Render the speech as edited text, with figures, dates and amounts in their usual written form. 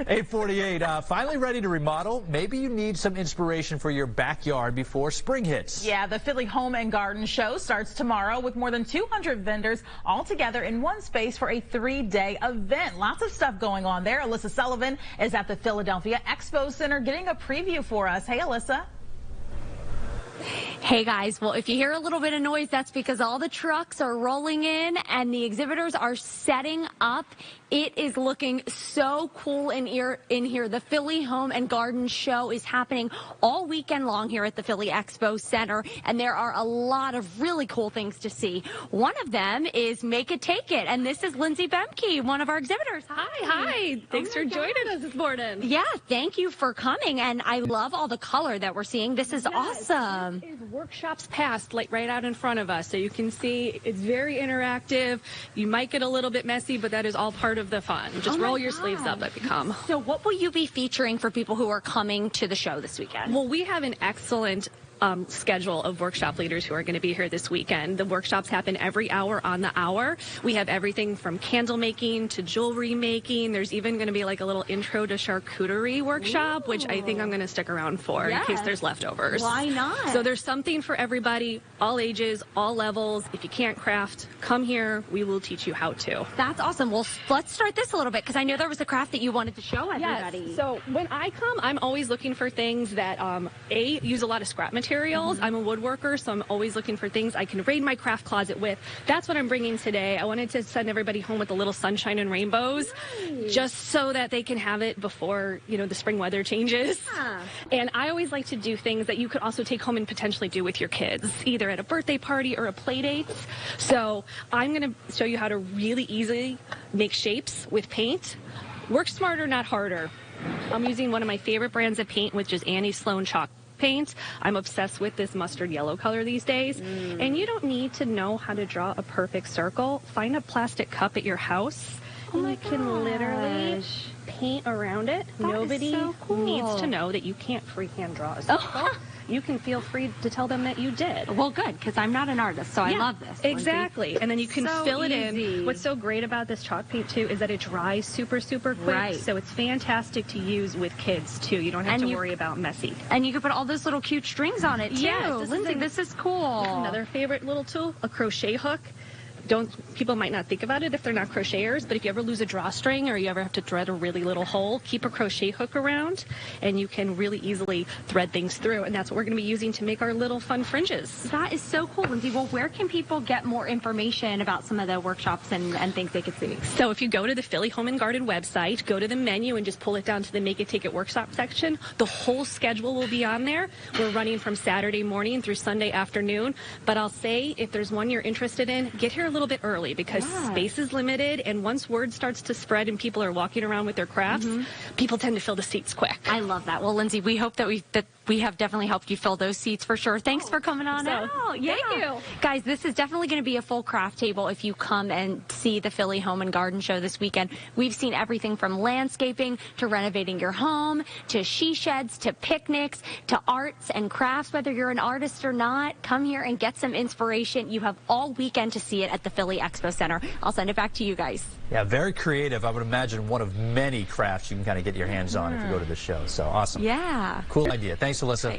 8:48, finally ready to remodel? Maybe you need some inspiration for your backyard before spring hits. Yeah, the Philly Home and Garden Show starts tomorrow with more than 200 vendors all together in one space for a 3-day event. Lots of stuff going on there. Alyssa Sullivan is at the Philadelphia Expo Center getting a preview for us. Hey, Alyssa. Hey guys, well, if you hear a little bit of noise, that's because all the trucks are rolling in and the exhibitors are setting up. It is looking so cool in here. The Philly Home and Garden Show is happening all weekend long here at the Philly Expo Center, and there are a lot of really cool things to see. One of them is Make It Take It, and this is Lindsay Bemke, one of our exhibitors. Hi. Thanks for joining us this morning. Yeah, thank you for coming, and I love all the color that we're seeing. This is awesome. This is Workshops Past, like right out in front of us, so you can see it's very interactive. You might get a little bit messy, but that is all part of the fun. Just roll your sleeves up if you come. So what will you be featuring for people who are coming to the show this weekend? Well, we have an excellent schedule of workshop leaders who are going to be here this weekend. The workshops happen every hour on the hour. We have everything from candle making to jewelry making. There's even going to be like a little intro to charcuterie workshop, which I think I'm going to stick around for in case there's leftovers. Why not? So there's something for everybody, all ages, all levels. If you can't craft, come here. We will teach you how to. That's awesome. Well, let's start this a little bit because I know there was a craft that you wanted to show everybody. Yes. So when I come, I'm always looking for things that use a lot of scrap materials. I'm a woodworker, so I'm always looking for things I can raid my craft closet with. That's what I'm bringing today. I wanted to send everybody home with a little sunshine and rainbows, just so that they can have it before, the spring weather changes. And I always like to do things that you could also take home and potentially do with your kids, either at a birthday party or a play date. So I'm going to show you how to really easily make shapes with paint. Work smarter, not harder. I'm using one of my favorite brands of paint, which is Annie Sloan Chalk paint. I'm obsessed with this mustard yellow color these days. And you don't need to know how to draw a perfect circle. Find a plastic cup at your house and you can literally paint around it. Nobody needs to know that you can't freehand draw a circle. You can feel free to tell them that you did. Well, good, because I'm not an artist, so I love this. Exactly. Lindsay. And then you can fill it in. What's so great about this chalk paint, too, is that it dries super, super quick. Right. So it's fantastic to use with kids, too. You don't have to worry about messy. And you can put all those little cute strings on it, too. Yes, Lindsay, this is cool. Another favorite little tool, a crochet hook. People might not think about it if they're not crocheters, but if you ever lose a drawstring or you ever have to thread a really little hole, keep a crochet hook around and you can really easily thread things through. And that's what we're going to be using to make our little fun fringes. That is so cool, Lindsay. Well, where can people get more information about some of the workshops and things they could see? So if you go to the Philly Home and Garden website, go to the menu and just pull it down to the Make It Take It workshop section. The whole schedule will be on there. We're running from Saturday morning through Sunday afternoon. But I'll say if there's one you're interested in, get here a little bit early because space is limited, and once word starts to spread and people are walking around with their crafts, people tend to fill the seats quick. I love that. Well, Lindsay, we hope that we have definitely helped you fill those seats for sure. Thanks for coming on out. Yeah. Thank you. Guys, this is definitely going to be a full craft table if you come and see the Philly Home and Garden Show this weekend. We've seen everything from landscaping to renovating your home to she sheds to picnics to arts and crafts. Whether you're an artist or not, come here and get some inspiration. You have all weekend to see it at the Philly Expo Center. I'll send it back to you guys. Yeah, very creative. I would imagine one of many crafts you can kind of get your hands on if you go to the show. So awesome. Yeah. Cool idea. Thanks, Alyssa.